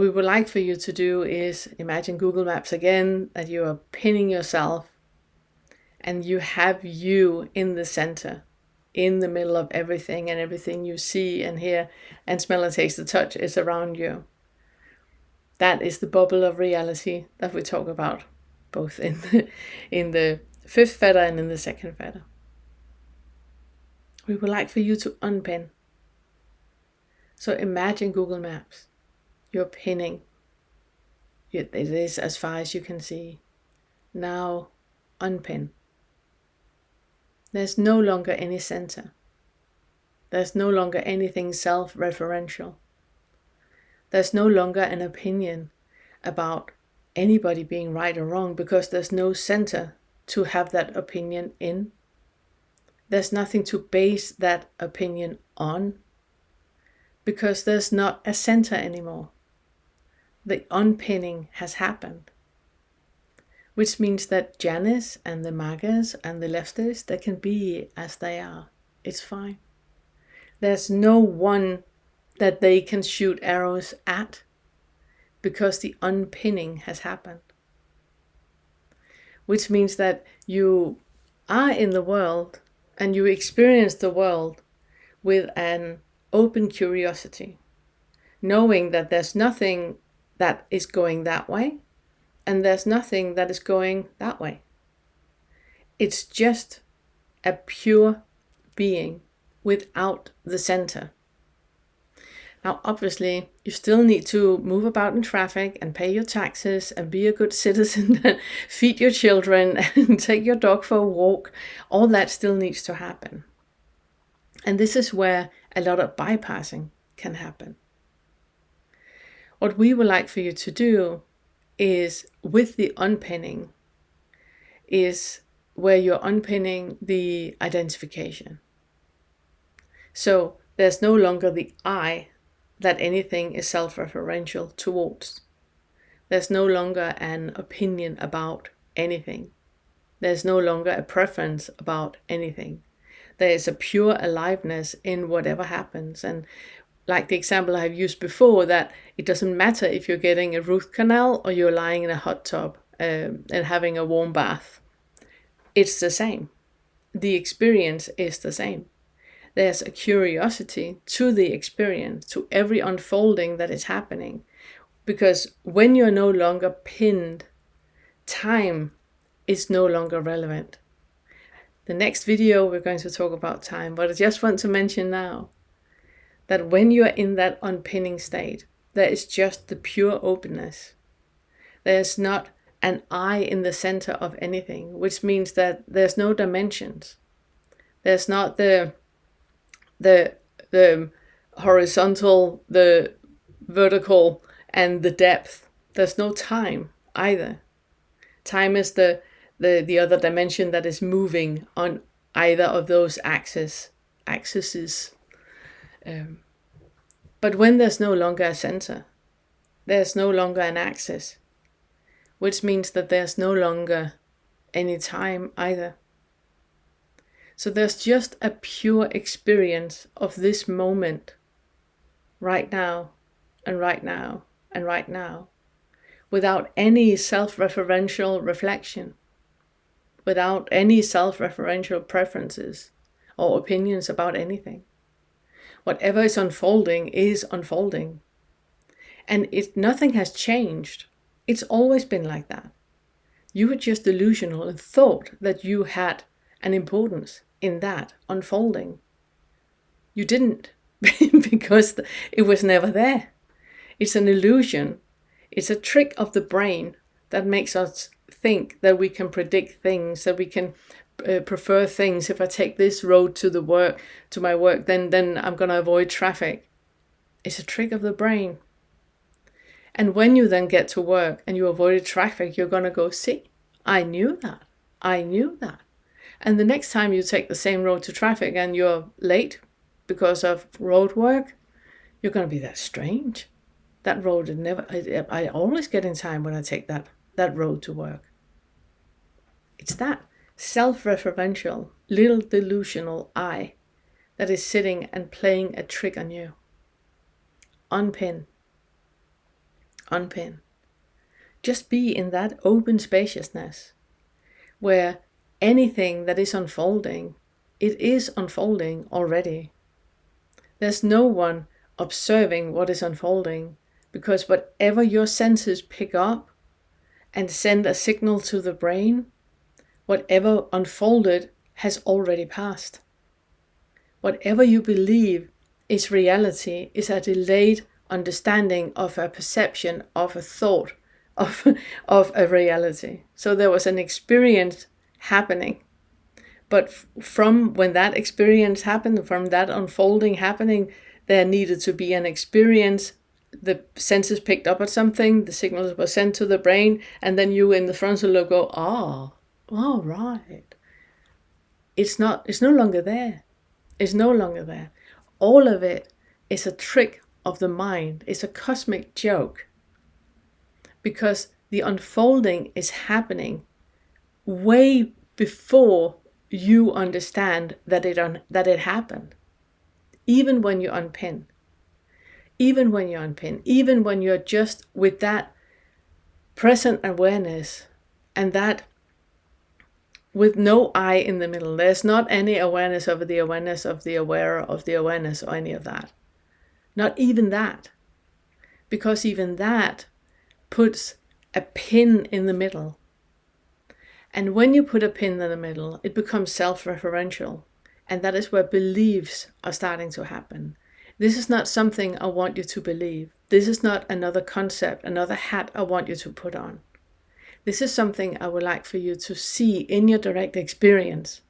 What we would like for you to do is imagine Google Maps again, that you are pinning yourself and you have you in the center, in the middle of everything, and everything you see and hear and smell and taste and touch is around you. That is the bubble of reality that we talk about, both in the fifth feather and in the second feather. We would like for you to unpin. So imagine Google Maps. You're pinning. It is as far as you can see. Now unpin. There's no longer any center. There's no longer anything self-referential. There's no longer an opinion about anybody being right or wrong, because there's no center to have that opinion in. There's nothing to base that opinion on, because there's not a center anymore. The unpinning has happened, which means that Janice and the Magas and the leftists, they can be as they are. It's fine. There's no one that they can shoot arrows at, because the unpinning has happened. Which means that you are in the world and you experience the world with an open curiosity, knowing that there's nothing that is going that way and there's nothing that is going that way. It's just a pure being without the center. Now, obviously, you still need to move about in traffic and pay your taxes and be a good citizen and feed your children and take your dog for a walk. All that still needs to happen. And this is where a lot of bypassing can happen. What we would like for you to do is, with the unpinning, is where you're unpinning the identification. So there's no longer the I that anything is self-referential towards. There's no longer an opinion about anything. There's no longer a preference about anything. There is a pure aliveness in whatever happens. And like the example I've used before, that it doesn't matter if you're getting a root canal or you're lying in a hot tub and having a warm bath. It's the same. The experience is the same. There's a curiosity to the experience, to every unfolding that is happening. Because when you're no longer pinned, time is no longer relevant. The next video we're going to talk about time, but I just want to mention now that when you're in that unpinning state, there is just the pure openness. There's not an I in the center of anything, which means that there's no dimensions. There's not the horizontal, the vertical, and the depth. There's no time either. Time is the other dimension that is moving on either of those axes. But when there's no longer a center, there's no longer an axis, which means that there's no longer any time either. So there's just a pure experience of this moment, right now, and right now, and right now, without any self-referential reflection, without any self-referential preferences or opinions about anything. Whatever is unfolding is unfolding. And nothing has changed. It's always been like that. You were just delusional and thought that you had an importance in that unfolding. You didn't, because it was never there. It's an illusion. It's a trick of the brain that makes us think that we can predict things, that we can prefer things. If I take this road to my work, then I'm going to avoid traffic. It's a trick of the brain. And when you then get to work and you avoided traffic, you're going to go, see, I knew that. And the next time you take the same road to traffic and you're late because of road work, you're going to be, that's strange. That road I always get in time when I take that road to work. It's that self-referential, little delusional I that is sitting and playing a trick on you. Unpin. unpin. Just be in that open spaciousness where anything that is unfolding, it is unfolding already. There's no one observing what is unfolding, because whatever your senses pick up and send a signal to the brain, whatever unfolded has already passed. Whatever you believe is reality is a delayed understanding of a perception, of a thought, of a reality. So there was an experience happening. But from when that experience happened, from that unfolding happening, there needed to be an experience. The senses picked up at something, the signals were sent to the brain, and then you in the frontal lobe go, oh, right. It's no longer there. It's no longer there. All of it is a trick of the mind. It's a cosmic joke. Because the unfolding is happening way before you understand that it happened. Even when you unpin. Even when you're just with that present awareness, and that with no I in the middle. There's not any awareness over the awareness of the aware of the awareness or any of that. Not even that. Because even that puts a pin in the middle. And when you put a pin in the middle, it becomes self-referential. And that is where beliefs are starting to happen. This is not something I want you to believe. This is not another concept, another hat I want you to put on. This is something I would like for you to see in your direct experience.